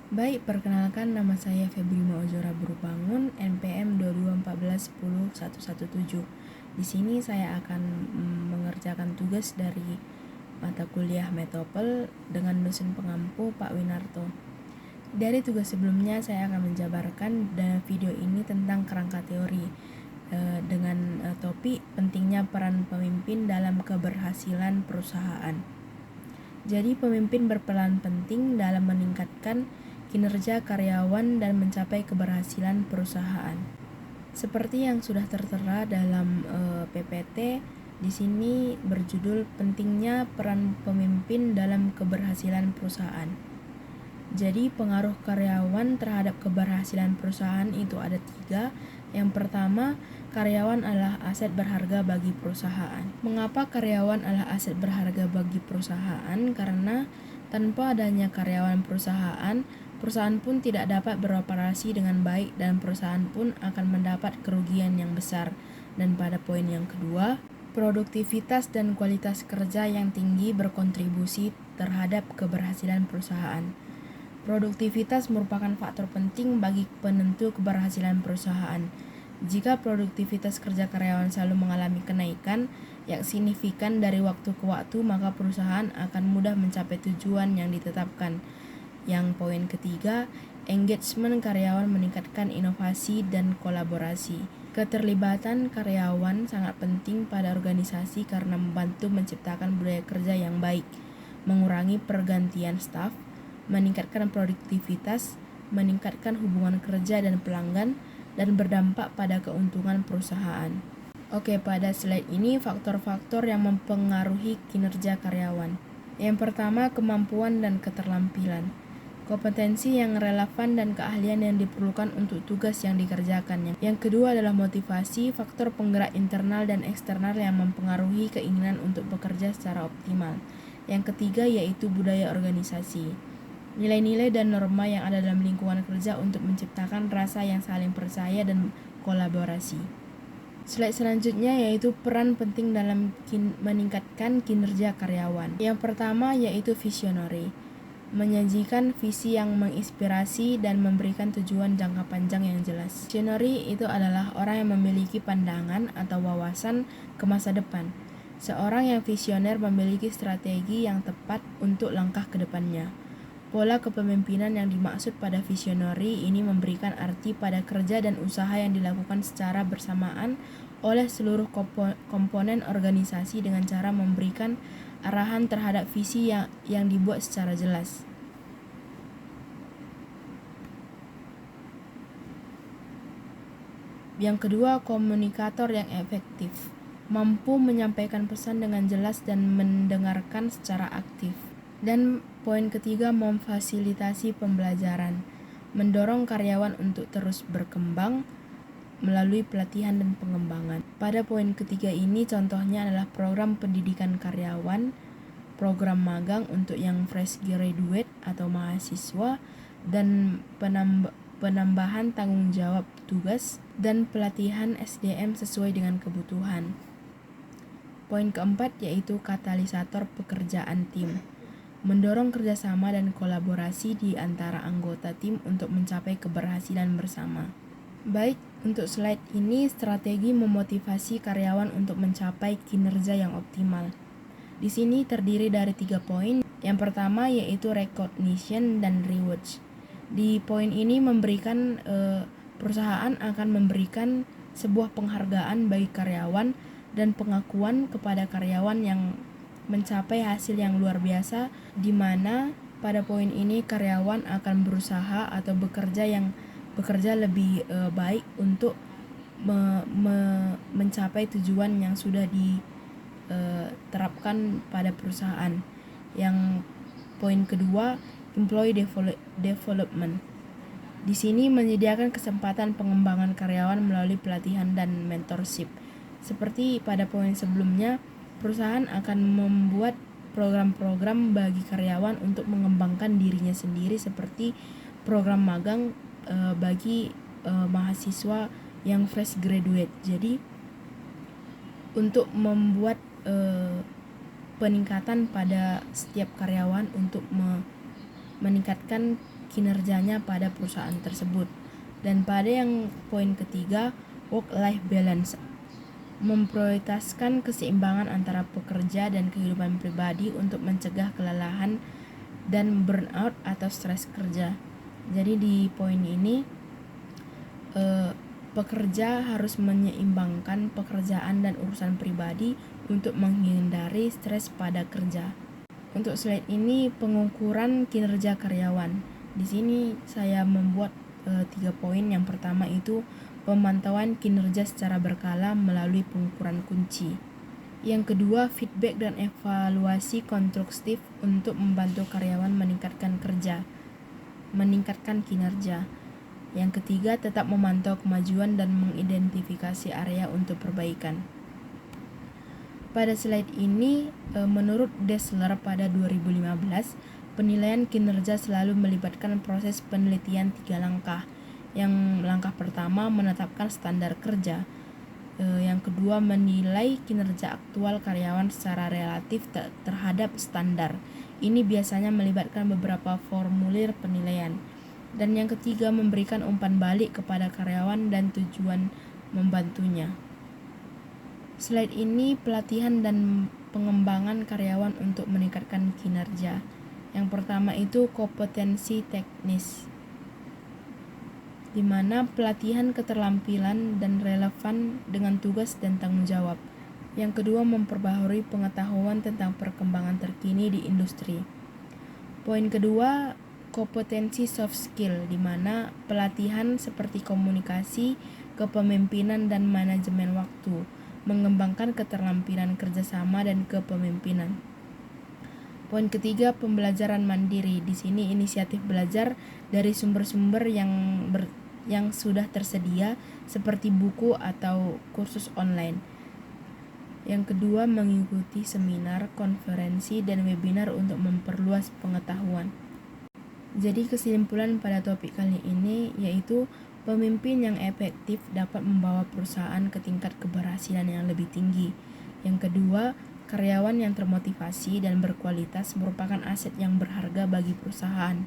Baik, perkenalkan nama saya Febri Maozora Burubangun, NPM 2214101117. Di sini saya akan mengerjakan tugas dari mata kuliah Metopel dengan dosen pengampu Pak Winarto. Dari tugas sebelumnya saya akan menjabarkan dalam video ini tentang kerangka teori dengan topik pentingnya peran pemimpin dalam keberhasilan perusahaan. Jadi pemimpin berperan penting dalam meningkatkan kinerja karyawan dan mencapai keberhasilan perusahaan. Seperti yang sudah tertera dalam PPT, di sini berjudul pentingnya peran pemimpin dalam keberhasilan perusahaan. Jadi pengaruh karyawan terhadap keberhasilan perusahaan itu ada 3. Yang pertama, karyawan adalah aset berharga bagi perusahaan. Mengapa karyawan adalah aset berharga bagi perusahaan? Karena tanpa adanya karyawan perusahaan pun tidak dapat beroperasi dengan baik dan perusahaan pun akan mendapat kerugian yang besar. Dan pada poin yang kedua, produktivitas dan kualitas kerja yang tinggi berkontribusi terhadap keberhasilan perusahaan. Produktivitas merupakan faktor penting bagi penentu keberhasilan perusahaan. Jika produktivitas kerja karyawan selalu mengalami kenaikan yang signifikan dari waktu ke waktu, maka perusahaan akan mudah mencapai tujuan yang ditetapkan. Yang poin ketiga, engagement karyawan meningkatkan inovasi dan kolaborasi. Keterlibatan karyawan sangat penting pada organisasi karena membantu menciptakan budaya kerja yang baik, mengurangi pergantian staf, meningkatkan produktivitas, meningkatkan hubungan kerja dan pelanggan, dan berdampak pada keuntungan perusahaan. Oke, pada slide ini faktor-faktor yang mempengaruhi kinerja karyawan. Yang pertama, kemampuan dan keterampilan. Kompetensi yang relevan dan keahlian yang diperlukan untuk tugas yang dikerjakan. Yang kedua adalah motivasi, faktor penggerak internal dan eksternal yang mempengaruhi keinginan untuk bekerja secara optimal. Yang ketiga yaitu budaya organisasi. Nilai-nilai dan norma yang ada dalam lingkungan kerja untuk menciptakan rasa yang saling percaya dan kolaborasi. Slide selanjutnya yaitu peran penting dalam meningkatkan kinerja karyawan. Yang pertama yaitu visionary, menyajikan visi yang menginspirasi dan memberikan tujuan jangka panjang yang jelas. Visionary itu adalah orang yang memiliki pandangan atau wawasan ke masa depan. Seorang yang visioner memiliki strategi yang tepat untuk langkah ke depannya. Pola kepemimpinan yang dimaksud pada visionary ini memberikan arti pada kerja dan usaha yang dilakukan secara bersamaan oleh seluruh komponen organisasi dengan cara memberikan arahan terhadap visi yang dibuat secara jelas. Yang kedua, komunikator yang efektif, mampu menyampaikan pesan dengan jelas dan mendengarkan secara aktif. Dan poin ketiga, memfasilitasi pembelajaran, mendorong karyawan untuk terus berkembang melalui pelatihan dan pengembangan. Pada poin ketiga ini contohnya adalah program pendidikan karyawan, program magang untuk yang fresh graduate atau mahasiswa, dan penambahan tanggung jawab tugas dan pelatihan SDM sesuai dengan kebutuhan. Poin keempat yaitu katalisator pekerjaan tim, mendorong kerjasama dan kolaborasi di antara anggota tim untuk mencapai keberhasilan bersama. Baik, untuk slide ini strategi memotivasi karyawan untuk mencapai kinerja yang optimal. Di sini terdiri dari 3 poin. Yang pertama yaitu recognition dan rewards. Di poin ini memberikan perusahaan akan memberikan sebuah penghargaan bagi karyawan dan pengakuan kepada karyawan yang mencapai hasil yang luar biasa, di mana pada poin ini karyawan akan berusaha atau bekerja lebih baik untuk mencapai tujuan yang sudah diterapkan pada perusahaan. Yang poin kedua, employee development. Di sini menyediakan kesempatan pengembangan karyawan melalui pelatihan dan mentorship. Seperti pada poin sebelumnya, perusahaan akan membuat program-program bagi karyawan untuk mengembangkan dirinya sendiri, seperti program magang bagi mahasiswa yang fresh graduate. Jadi untuk membuat peningkatan pada setiap karyawan untuk meningkatkan kinerjanya pada perusahaan tersebut. Dan pada yang poin ketiga, work-life balance, memprioritaskan keseimbangan antara pekerja dan kehidupan pribadi untuk mencegah kelelahan dan burnout atau stres kerja. Jadi di poin ini pekerja harus menyeimbangkan pekerjaan dan urusan pribadi untuk menghindari stres pada kerja. Untuk slide ini pengukuran kinerja karyawan. Di sini saya membuat 3 poin. Yang pertama itu pemantauan kinerja secara berkala melalui pengukuran kunci. Yang kedua, feedback dan evaluasi konstruktif untuk membantu karyawan meningkatkan kinerja. Yang ketiga, tetap memantau kemajuan dan mengidentifikasi area untuk perbaikan. Pada slide ini, menurut Dessler pada 2015, penilaian kinerja selalu melibatkan proses penelitian 3 langkah. Yang langkah pertama menetapkan standar kerja. Yang kedua menilai kinerja aktual karyawan secara relatif terhadap standar. Ini biasanya melibatkan beberapa formulir penilaian. Dan yang ketiga memberikan umpan balik kepada karyawan dan tujuan membantunya. Slide ini pelatihan dan pengembangan karyawan untuk meningkatkan kinerja. Yang pertama itu kompetensi teknis, di mana pelatihan keterampilan dan relevan dengan tugas dan tanggung jawab. Yang kedua memperbaharui pengetahuan tentang perkembangan terkini di industri. Poin kedua, kompetensi soft skill, di mana pelatihan seperti komunikasi, kepemimpinan dan manajemen waktu, mengembangkan keterampilan kerjasama dan kepemimpinan. Poin ketiga, pembelajaran mandiri. Di sini inisiatif belajar dari sumber-sumber yang sudah tersedia seperti buku atau kursus online. Yang kedua, mengikuti seminar, konferensi, dan webinar untuk memperluas pengetahuan. Jadi kesimpulan pada topik kali ini yaitu pemimpin yang efektif dapat membawa perusahaan ke tingkat keberhasilan yang lebih tinggi. Yang kedua, karyawan yang termotivasi dan berkualitas merupakan aset yang berharga bagi perusahaan.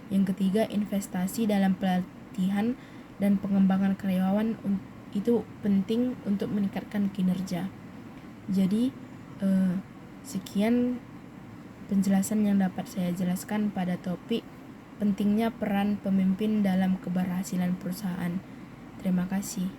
Yang ketiga, investasi dalam pelatihan dan pengembangan karyawan itu penting untuk meningkatkan kinerja. Jadi sekian penjelasan yang dapat saya jelaskan pada topik pentingnya peran pemimpin dalam keberhasilan perusahaan. Terima kasih.